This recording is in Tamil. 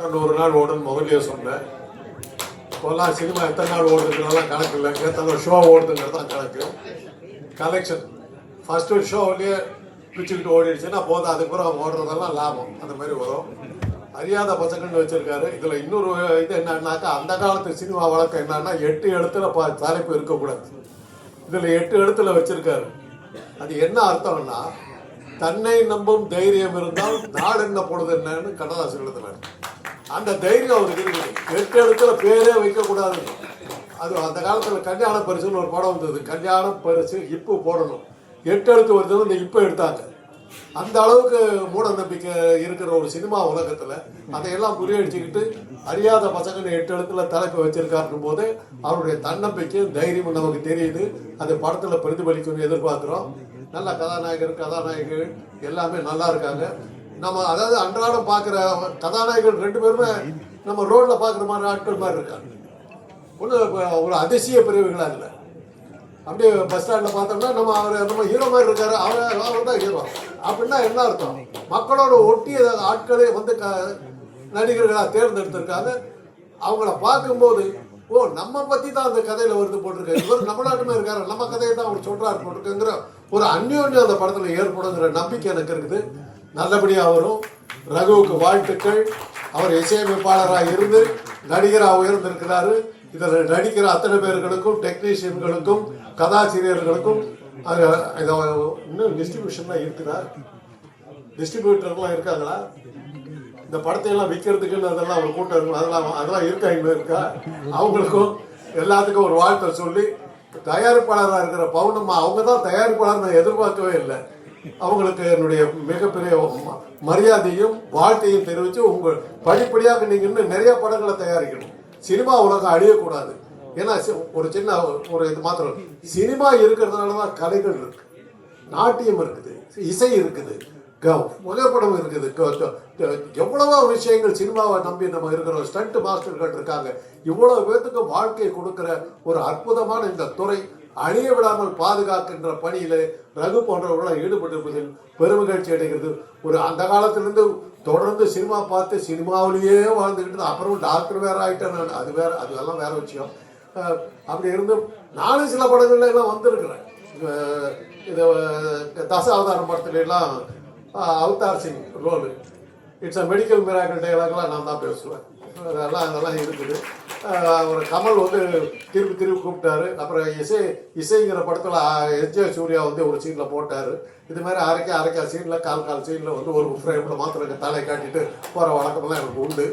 100 நாள் ஓடுன்னு முதல்ல சொன்னேன். இப்போல்லாம் சினிமா எத்தனை நாள் ஓடுதுங்கிறதெல்லாம் கணக்கு இல்லை, எத்தனை ஷோ ஓடுதுங்கிறது தான் கணக்கு. கலெக்ஷன் ஃபஸ்ட்டு ஷோவிலேயே பிச்சுக்கிட்டு ஓடிடுச்சுன்னா போதும், அதுக்கப்புறம் ஓடுறதெல்லாம் லாபம். அந்த மாதிரி வரும். அறியாத பசங்கள்னு வச்சுருக்காரு. இதில் இன்னொரு இது என்னன்னாக்கா, அந்த காலத்து சினிமா வழக்கம் என்னன்னா 8 எழுத்துல தலைப்பு இருக்கக்கூடாது. இதில் 8 எழுத்துல வச்சுருக்காரு. அது என்ன அர்த்தம்னா, தன்னை நம்பும் தைரியம் இருந்தால் நாடு என்ன பொழுது என்னன்னு கண்ணதாசன் எழுதினார். அந்த தைரியம் அவருக்கு இருக்குது. 8 எழுத்துல பேரே வைக்கக்கூடாது. அது அந்த காலத்தில் கல்யாண பரிசுன்னு ஒரு படம் வந்தது. கல்யாண பரிசு இப்போ போடணும், 8 எழுத்து வருது. இந்த இப்போ எடுத்தாங்க. அந்த அளவுக்கு மூட நம்பிக்கை இருக்கிற ஒரு சினிமா உலகத்தில் அதையெல்லாம் புரியடிச்சுக்கிட்டு அறியாத பசங்க 8 எழுத்துல தலைப்பை வச்சிருக்காருக்கும் போது அவருடைய தன்னம்பிக்கையும் தைரியமும் நமக்கு தெரியுது. அது படத்தில் பிரதிபலிக்கணும்னு எதிர்பார்க்குறோம். நல்ல கதாநாயகர்கள் எல்லாமே நல்லா இருக்காங்க. நம்ம அதாவது அன்றாடம் பார்க்குற கதாநாயகர்கள் 2 பேருமே நம்ம ரோட்டில் பார்க்குற மாதிரி ஆட்கள் மாதிரி இருக்காங்க. ஒன்றும் ஒரு அதிசய பிரிவுகளாக இல்லை. அப்படியே பஸ் ஸ்டாண்டில் பார்த்தோம்னா நம்ம ஹீரோ மாதிரி இருக்காரு, அவர் தான் ஹீரோ அப்படின்னா என்ன அர்த்தம்? மக்களோட ஒட்டிய ஆட்களே வந்து நடிகர்களாக தேர்ந்தெடுத்திருக்காங்க. அவங்கள பார்க்கும்போது ஓ, நம்ம பற்றி தான் அந்த கதையில் வருது போட்டிருக்காரு, இவர் நம்ம நாட்டுமே இருக்காரு, நம்ம கதையை தான் அவர் சொல்கிறாரு போட்டிருக்குங்கிற ஒரு அந்யோன்யம் அந்த படத்தில் ஏற்படுங்கிற நம்பிக்கை எனக்கு இருக்குது. நல்லபடியாக வரும். ரகுவுக்கு வாழ்த்துக்கள். அவர் இசையமைப்பாளராக இருந்து நடிகராக உயர்ந்திருக்கிறாரு. இதில் நடிக்கிற அத்தனை பேர்களுக்கும், டெக்னீஷியன்களுக்கும், கதாசிரியர்களுக்கும் இன்னும் டிஸ்ட்ரிபியூஷன்லாம் இருக்குதா? டிஸ்ட்ரிபியூட்டர்லாம் இருக்காங்களா? இந்த படத்தையெல்லாம் விற்கிறதுக்குன்னு அதெல்லாம் ஒரு கூட்டம் இருக்கும். அதெல்லாம் இருக்கா? இங்கே இருக்கா? அவங்களுக்கும் எல்லாத்துக்கும் ஒரு வாழ்த்தை சொல்லி, தயாரிப்பாளராக இருக்கிற பவுனம்மா அவங்க தான் தயாரிப்பாளர், நான் எதிர்பார்க்கவே இல்லை. அவங்களுக்கு என்னுடைய மிகப்பெரிய மரியாதையும் வாழ்த்தையும் தெரிவித்து, உங்கள் படிப்படியாக நீங்கள் இன்னும் நிறைய படங்களை தயாரிக்கணும். சினிமா உலகம் அழியக்கூடாது. ஏன்னா ஒரு சின்ன ஒரு இது மாத்திரம், சினிமா இருக்கிறதுனால தான் கலைகள் இருக்கு, நாட்டியம் இருக்குது, இசை இருக்குது, புகைப்படம் இருக்குது, எவ்வளவோ விஷயங்கள் சினிமாவை நம்பி நம்ம இருக்கிறோம். ஸ்டண்ட் மாஸ்டர்கள் இருக்காங்க. இவ்வளவு பேர்த்துக்கு வாழ்க்கையை கொடுக்கிற ஒரு அற்புதமான இந்த துறை அழிய விடாமல் பாதுகாக்கின்ற பணியில ரகு போன்றவர்களாக ஈடுபட்டிருப்பதில் பெருமகிழ்ச்சி அடைகிறது. ஒரு அந்த காலத்திலிருந்து தொடர்ந்து சினிமா பார்த்து சினிமாவிலேயே வாழ்ந்துக்கிட்டு அப்புறம் டாக்டர் வேற ஆகிட்டேன் நான். அது வேற, அதெல்லாம் வேற விஷயம். அப்படி இருந்து நானும் சில படங்கள்ல எல்லாம் வந்திருக்கிறேன். இது தசாவதாரம் படத்துல எல்லாம் Avtar Singh role, it's a medical miracle டைலாக்லாம் நான் தான் பேசுவேன். அதெல்லாம் இருக்குது. ஒரு கமல் வந்து திருப்பி கூப்பிட்டாரு. அப்புறம் இசைங்கிற படத்தில் எஸ்.ஜே. சூர்யா வந்து ஒரு சீனில் போட்டார். இது மாதிரி அரைக்கா சீனில் கால் சீனில் வந்து ஒரு ஃப்ரேமில் மாத்திரம் தலை காட்டிட்டு போகிற வழக்கமெல்லாம் எனக்கு உண்டு.